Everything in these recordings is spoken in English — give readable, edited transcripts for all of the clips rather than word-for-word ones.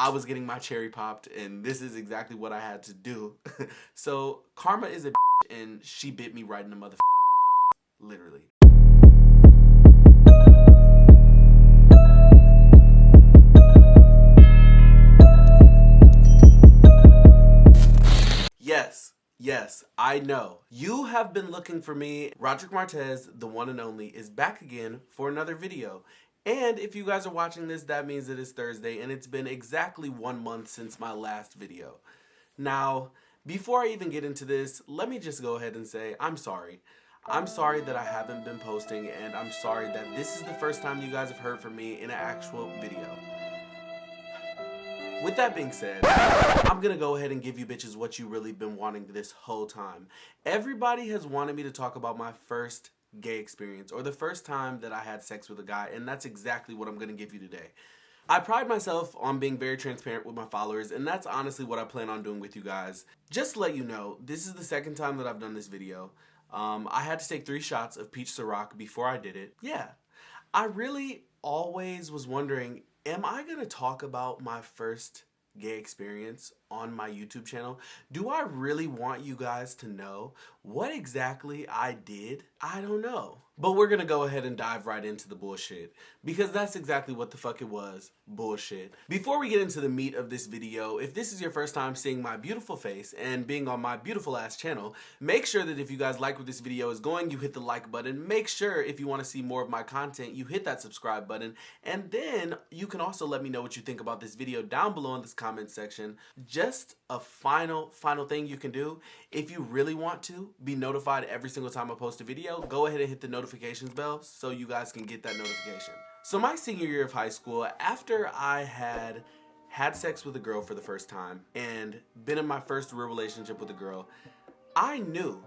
I was getting my cherry popped, and this is exactly what I had to do. So karma is a bitch, and she bit me right in the mother, literally. Yes, I know. You have been looking for me. Roderic Martez, the one and only, is back again for another video. And if you guys are watching this, that means it is Thursday, and it's been exactly 1 month since my last video. Now, before I even get into this, let me just go ahead and say I'm sorry. I'm sorry that I haven't been posting, and I'm sorry that this is the first time you guys have heard from me in an actual video. With that being said, I'm gonna go ahead and give you bitches what you really been wanting this whole time. Everybody has wanted me to talk about my first gay experience, or the first time that I had sex with a guy, and that's exactly what I'm gonna give you today. I pride myself on being very transparent with my followers, and that's honestly what I plan on doing with you guys. Just to let you know, this is the second time that I've done this video. I had to take 3 shots of peach Ciroc before I did it. Yeah, I really always was wondering, am I gonna talk about my first gay experience on my YouTube channel? Do I really want you guys to know what exactly I did? I don't know. But we're gonna go ahead and dive right into the bullshit, because that's exactly what the fuck it was. Bullshit. Before we get into the meat of this video, if this is your first time seeing my beautiful face and being on my beautiful ass channel, make sure that if you guys like where this video is going, you hit the like button. Make sure if you want to see more of my content, you hit that subscribe button. And then you can also let me know what you think about this video down below in this comment section. Just a final thing you can do, if you really want to be notified every single time I post a video, go ahead and hit the notifications bell so you guys can get that notification. So my senior year of high school, after I had sex with a girl for the first time and been in my first real relationship with a girl, I knew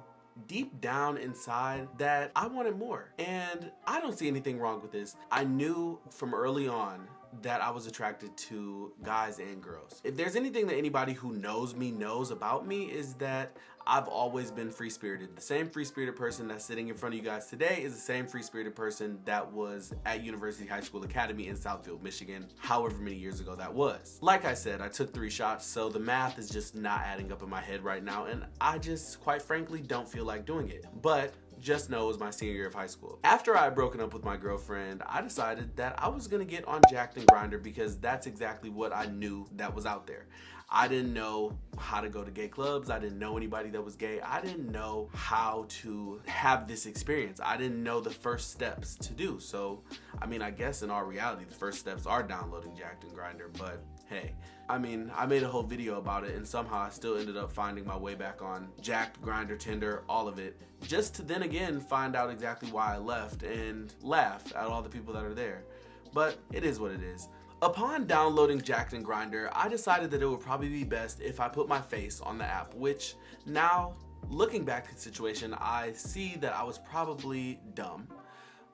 deep down inside that I wanted more. And I don't see anything wrong with this. I knew from early on that I was attracted to guys and girls. If there's anything that anybody who knows me knows about me, is that I've always been free-spirited. The same free-spirited person that's sitting in front of you guys today is the same free-spirited person that was at University High School Academy in Southfield, Michigan, however many years ago that was. Like I said, I took 3 shots, so the math is just not adding up in my head right now, and I just, quite frankly, don't feel like doing it. But just know it was my senior year of high school. After I had broken up with my girlfriend, I decided that I was gonna get on Jacked and Grindr, because that's exactly what I knew that was out there. I didn't know how to go to gay clubs. I didn't know anybody that was gay. I didn't know how to have this experience. I didn't know the first steps to do. So, I mean, I guess in our reality, the first steps are downloading Jacked and Grindr, but hey, I mean, I made a whole video about it, and somehow I still ended up finding my way back on Jacked, Grindr, Tinder, all of it, just to then again find out exactly why I left and laugh at all the people that are there. But it is what it is. Upon downloading Jacked and Grindr, I decided that it would probably be best if I put my face on the app, which now, looking back at the situation, I see that I was probably dumb.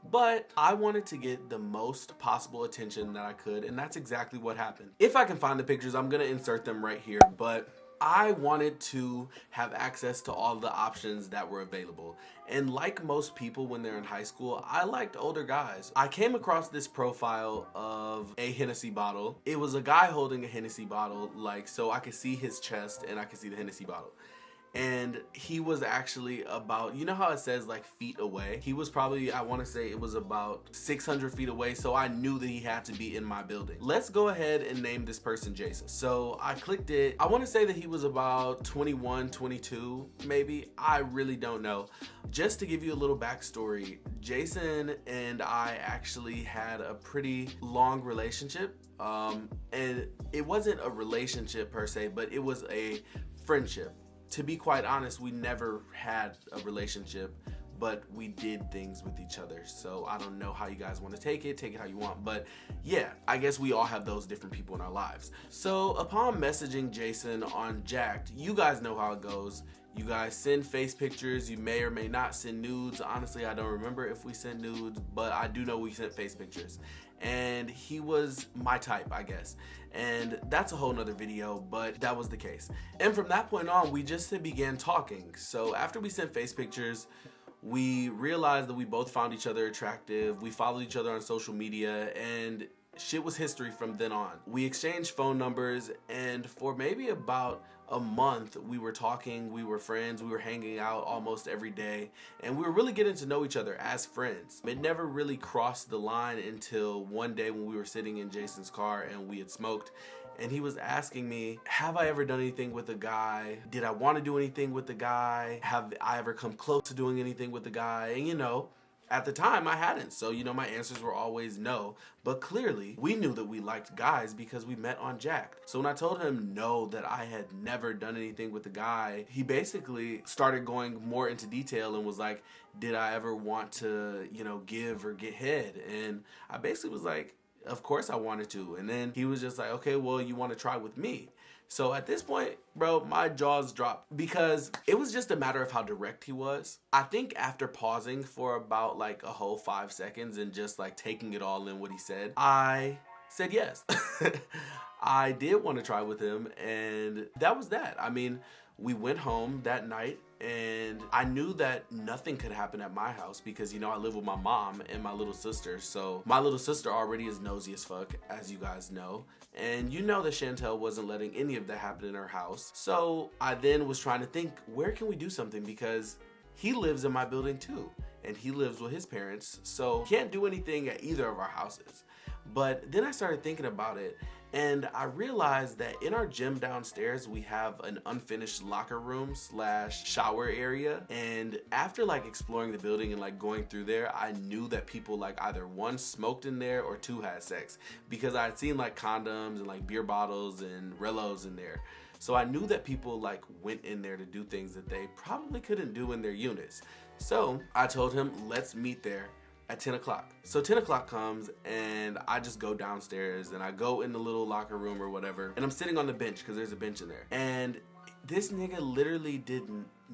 But I wanted to get the most possible attention that I could, and that's exactly what happened. If I can find the pictures, I'm gonna insert them right here, but I wanted to have access to all the options that were available. And like most people when they're in high school, I liked older guys. I came across this profile of a Hennessy bottle. It was a guy holding a Hennessy bottle, like, so I could see his chest and I could see the Hennessy bottle. And he was actually about, you know how it says like feet away? He was probably, I want to say it was about 600 feet away, so I knew that he had to be in my building. Let's go ahead and name this person Jason. So I clicked it. I want to say that he was about 21, 22, maybe. I really don't know. Just to give you a little backstory, Jason and I actually had a pretty long relationship. And it wasn't a relationship per se, but it was a friendship. To be quite honest, we never had a relationship, but we did things with each other. So I don't know how you guys want to take it how you want. But yeah, I guess we all have those different people in our lives. So upon messaging Jason on Jacked, you guys know how it goes. You guys send face pictures. You may or may not send nudes. Honestly, I don't remember if we sent nudes, but I do know we sent face pictures. And he was my type, I guess. And that's a whole nother video, but that was the case. And from that point on, we just began talking. So after we sent face pictures, we realized that we both found each other attractive. We followed each other on social media, and shit was history from then on. We exchanged phone numbers, and for maybe about a month, we were talking, we were friends, we were hanging out almost every day, and we were really getting to know each other as friends. It never really crossed the line until one day when we were sitting in Jason's car and we had smoked, and he was asking me, have I ever done anything with a guy? Did I want to do anything with the guy? Have I ever come close to doing anything with the guy? And you know, at the time, I hadn't, so you know, my answers were always no. But clearly, we knew that we liked guys because we met on Jacked. So when I told him no, that I had never done anything with a guy, he basically started going more into detail and was like, did I ever want to, you know, give or get head? And I basically was like, of course I wanted to. And then he was just like, okay, well, you want to try with me? So at this point, bro, my jaws dropped because it was just a matter of how direct he was. I think after pausing for about like a whole 5 seconds and just like taking it all in what he said, I said yes. I did want to try with him, and that was that. I mean, we went home that night, and I knew that nothing could happen at my house because, you know, I live with my mom and my little sister. So my little sister already is nosy as fuck, as you guys know. And you know that Chantel wasn't letting any of that happen in her house. So I then was trying to think, where can we do something? Because he lives in my building too, and he lives with his parents. So can't do anything at either of our houses. But then I started thinking about it, and I realized that in our gym downstairs, we have an unfinished locker room / shower area. And after like exploring the building and like going through there, I knew that people like either one smoked in there or two had sex, because I had seen like condoms and like beer bottles and Rellos in there. So I knew that people like went in there to do things that they probably couldn't do in their units. So I told him, let's meet there at 10 o'clock. So 10 o'clock comes, and I just go downstairs and I go in the little locker room or whatever, and I'm sitting on the bench because there's a bench in there. And this nigga literally did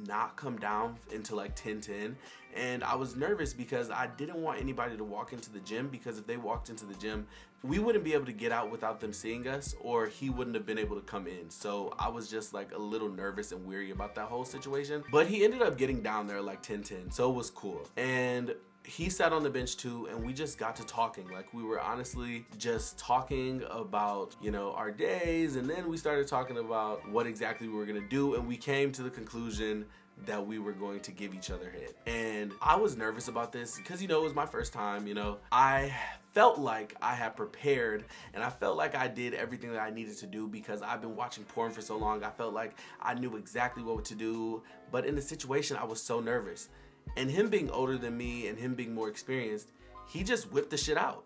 not come down until like 10:10, and I was nervous because I didn't want anybody to walk into the gym, because if they walked into the gym, we wouldn't be able to get out without them seeing us, or he wouldn't have been able to come in. So I was just like a little nervous and weary about that whole situation. But he ended up getting down there like 10:10, so it was cool. And he sat on the bench too, and we just got to talking. Like, we were honestly just talking about, you know, our days, and then we started talking about what exactly we were gonna do, and we came to the conclusion that we were going to give each other head. And I was nervous about this because, you know, it was my first time. You know, I felt like I had prepared, and I felt like I did everything that I needed to do because I've been watching porn for so long. I felt like I knew exactly what to do, but in the situation, I was so nervous. And him being older than me and him being more experienced, he just whipped the shit out.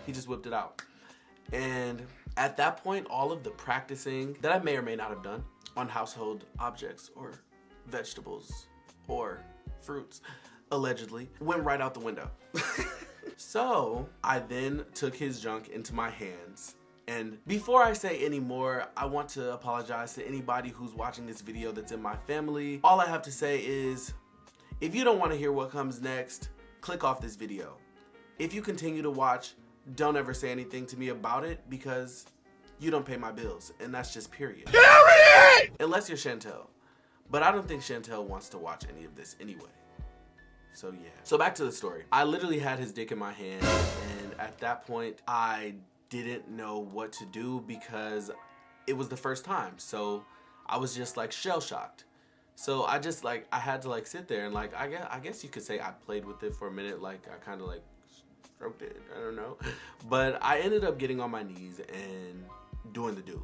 He just whipped it out. And at that point, all of the practicing that I may or may not have done on household objects or vegetables or fruits, allegedly, went right out the window. So I then took his junk into my hands. And before I say any more, I want to apologize to anybody who's watching this video that's in my family. All I have to say is, if you don't want to hear what comes next, click off this video. If you continue to watch, don't ever say anything to me about it, because you don't pay my bills, and that's just period. Unless you're Chantel. But I don't think Chantel wants to watch any of this anyway. So yeah. So back to the story. I literally had his dick in my hand, and at that point, I didn't know what to do because it was the first time. So I was just like shell-shocked. So I just like, I had to like sit there and like, I guess you could say I played with it for a minute. Like, I kind of like stroked it, I don't know. But I ended up getting on my knees and doing the do.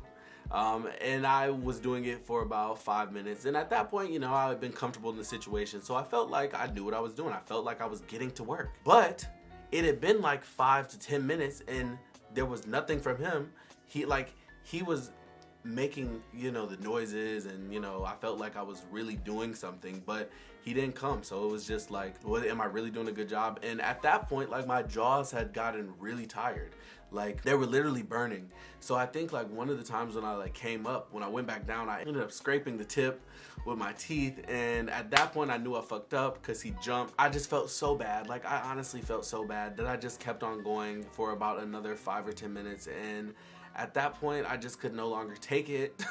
And I was doing it for about 5 minutes. And at that point, you know, I had been comfortable in the situation. So I felt like I knew what I was doing. I felt like I was getting to work. But it had been like 5 to 10 minutes and there was nothing from him. He was making, you know, the noises, and, you know, I felt like I was really doing something, but he didn't come. So it was just like, what, am I really doing a good job? And at that point, like, my jaws had gotten really tired. Like, they were literally burning. So I think like one of the times when I like came up, when I went back down, I ended up scraping the tip with my teeth. And at that point I knew I fucked up because he jumped. I just felt so bad. Like, I honestly felt so bad that I just kept on going for about another 5 or 10 minutes. And at that point, I just could no longer take it.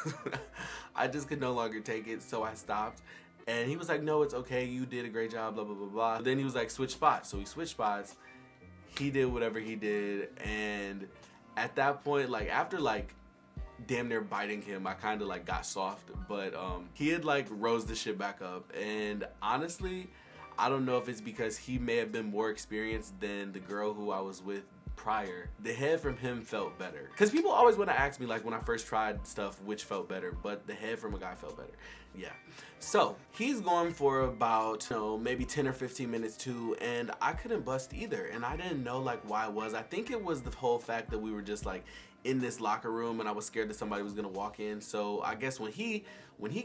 I just could no longer take it, so I stopped. And he was like, no, it's okay, you did a great job, blah, blah, blah, blah. But then he was like, switch spots. So we switched spots, he did whatever he did, and at that point, like after like damn near biting him, I kind of like got soft, but he had like rose the shit back up, and honestly, I don't know if it's because he may have been more experienced than the girl who I was with prior. The head from him felt better, because people always want to ask me like when I first tried stuff which felt better, but the head from a guy felt better. Yeah, so he's going for about, you know, maybe 10 or 15 minutes too, and I couldn't bust either, and I didn't know like why it was. I think it was the whole fact that we were just like in this locker room and I was scared that somebody was gonna walk in. So I guess when he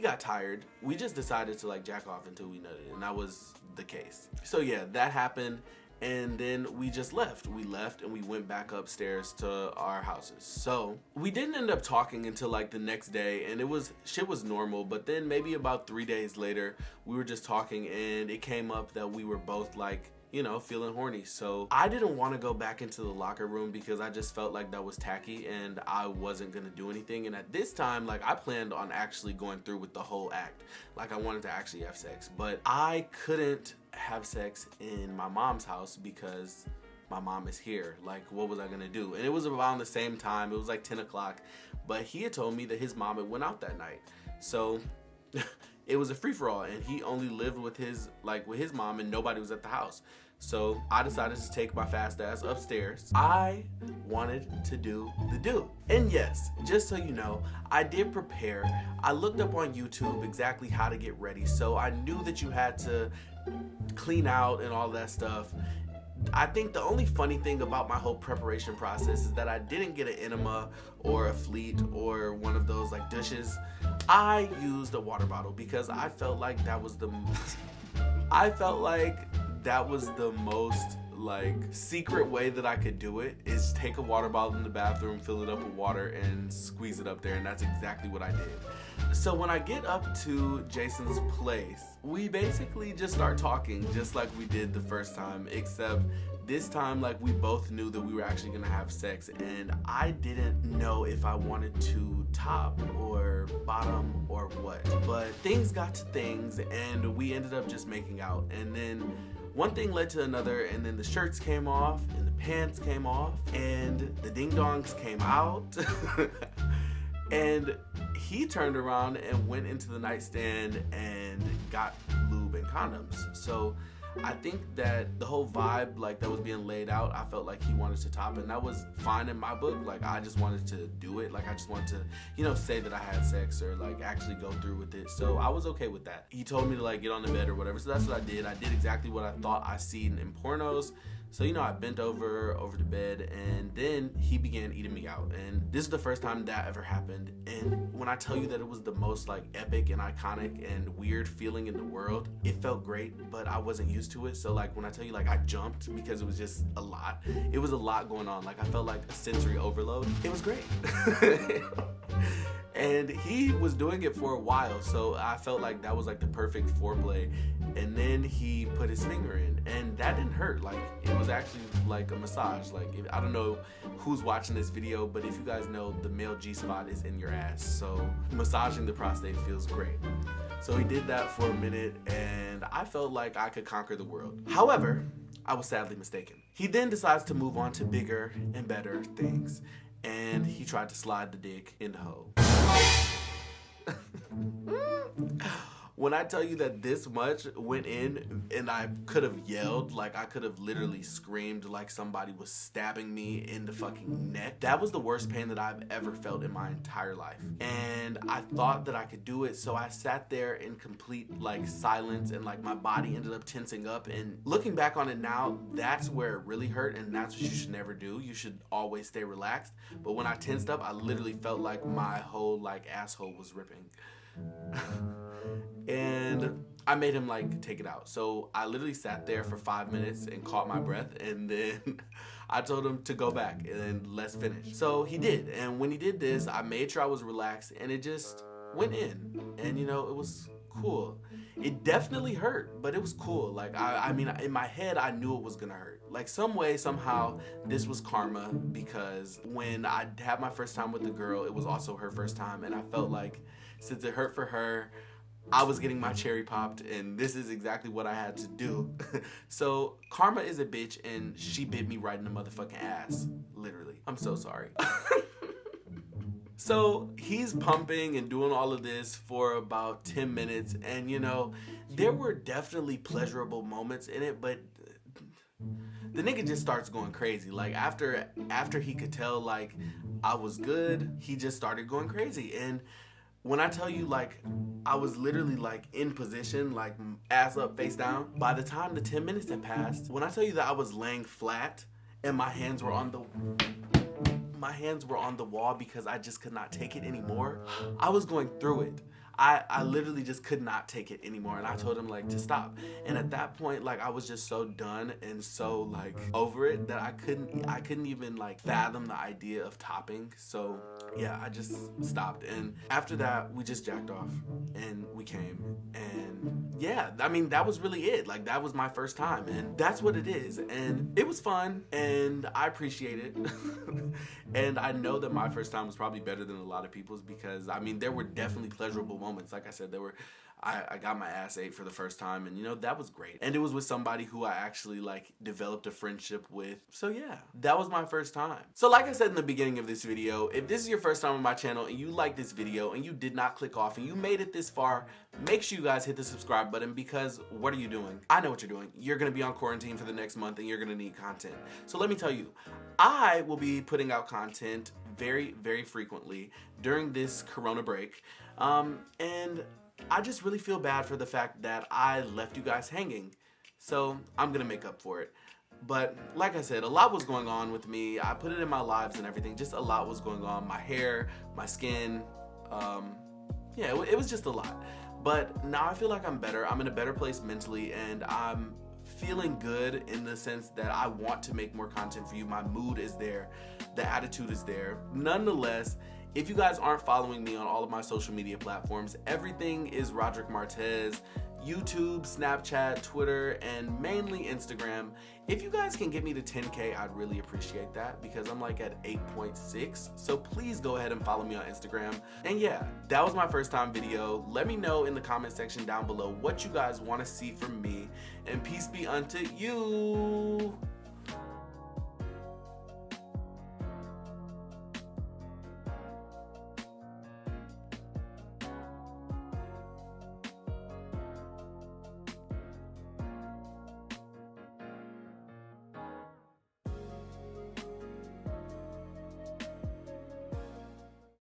got tired, we just decided to like jack off until we nutted, and that was the case. So yeah, that happened, and then we just left. We left and we went back upstairs to our houses. So we didn't end up talking until like the next day, and shit was normal. But then maybe about 3 days later, we were just talking, and it came up that we were both like, you know, feeling horny. So I didn't want to go back into the locker room because I just felt like that was tacky and I wasn't gonna do anything. And at this time, like, I planned on actually going through with the whole act. Like, I wanted to actually have sex, but I couldn't have sex in my mom's house because my mom is here. Like, what was I gonna do? And it was around the same time. It was like 10 o'clock, but he had told me that his mom had went out that night. So it was a free-for-all, and he only lived with his mom, and nobody was at the house. So I decided to take my fast ass upstairs. I wanted to do the do. And yes, just so you know, I did prepare. I looked up on YouTube exactly how to get ready. So I knew that you had to clean out and all that stuff. I think the only funny thing about my whole preparation process is that I didn't get an enema or a fleet or one of those like douches. I used a water bottle because I felt like that was the most like secret way that I could do it, is take a water bottle in the bathroom, fill it up with water, and squeeze it up there, and that's exactly what I did. So when I get up to Jason's place, we basically just start talking just like we did the first time, except this time, like, we both knew that we were actually gonna have sex, and I didn't know if I wanted to top or bottom or what. But things got to things, and we ended up just making out. And then one thing led to another, and then the shirts came off, and the pants came off, and the ding-dongs came out. And he turned around and went into the nightstand and got lube and condoms. So I think that the whole vibe, like, that was being laid out, I felt like he wanted to top it, and that was fine in my book. Like, I just wanted to do it. Like, I just wanted to, you know, say that I had sex or, like, actually go through with it. So I was okay with that. He told me to, like, get on the bed or whatever, so that's what I did. I did exactly what I thought I seen in pornos. So, you know, I bent over the bed, and then he began eating me out. And this is the first time that ever happened. And when I tell you that it was the most, like, epic and iconic and weird feeling in the world, it felt great, but I wasn't used to it. So, like, when I tell you, like, I jumped because it was just a lot. It was a lot going on. Like, I felt like a sensory overload. It was great. And he was doing it for a while, so I felt like that was like the perfect foreplay. And then he put his finger in, and that didn't hurt. Like, it was actually like a massage. Like, I don't know who's watching this video, but if you guys know, the male G-spot is in your ass, so massaging the prostate feels great. So he did that for a minute, and I felt like I could conquer the world. However, I was sadly mistaken. He then decides to move on to bigger and better things, and he tried to slide the dick in the hole. When I tell you that this much went in, and I could have yelled, like, I could have literally screamed like somebody was stabbing me in the fucking neck. That was the worst pain that I've ever felt in my entire life. And I thought that I could do it, so I sat there in complete, like, silence, and, like, my body ended up tensing up. And looking back on it now, that's where it really hurt, and that's what you should never do. You should always stay relaxed. But when I tensed up, I literally felt like my whole, like, asshole was ripping. And I made him, like, take it out. So I literally sat there for 5 minutes and caught my breath, and then I told him to go back and let's finish. So he did, and when he did this, I made sure I was relaxed, and it just went in. And, you know, it was cool. It definitely hurt, but it was cool. Like, I mean, in my head, I knew it was gonna hurt. Like, some way, somehow, this was karma, because when I had my first time with the girl, it was also her first time, and I felt like since it hurt for her, I was getting my cherry popped, and this is exactly what I had to do. So karma is a bitch, and she bit me right in the motherfucking ass. Literally. I'm so sorry. So he's pumping and doing all of this for about 10 minutes, and you know, there were definitely pleasurable moments in it, but the nigga just starts going crazy. Like after he could tell like I was good, he just started going crazy. And when I tell you, like, I was literally like in position, like ass up, face down, by the time the 10 minutes had passed, when I tell you that I was laying flat and my hands were on the wall because I just could not take it anymore. I was going through it. I literally just could not take it anymore, and I told him like to stop. And at that point, like I was just so done and so like over it that I couldn't even like fathom the idea of topping. So yeah, I just stopped. And after that, we just jacked off and we came. And yeah, I mean, that was really it. Like that was my first time, and that's what it is. And it was fun, and I appreciate it. And I know that my first time was probably better than a lot of people's, because I mean, there were definitely pleasurable moments. Like I said, I got my ass ate for the first time, and you know, that was great. And it was with somebody who I actually like developed a friendship with. So yeah, that was my first time. So like I said in the beginning of this video, if this is your first time on my channel and you like this video and you did not click off and you made it this far, make sure you guys hit the subscribe button, because what are you doing? I know what you're doing. You're gonna be on quarantine for the next month and you're gonna need content. So let me tell you, I will be putting out content very, very frequently during this Corona break. And I just really feel bad for the fact that I left you guys hanging. So I'm gonna make up for it. But like I said, a lot was going on with me. I put it in my lives and everything. Just a lot was going on. My hair, my skin. Yeah, it was just a lot. But now I feel like I'm better. I'm in a better place mentally, and I'm feeling good in the sense that I want to make more content for you. My mood is there. The attitude is there. Nonetheless, if you guys aren't following me on all of my social media platforms, everything is Roderic Martez. YouTube, Snapchat, Twitter, and mainly Instagram. If you guys can get me to 10K, I'd really appreciate that, because I'm like at 8.6. So please go ahead and follow me on Instagram. And yeah, that was my first time video. Let me know in the comment section down below what you guys want to see from me. And peace be unto you.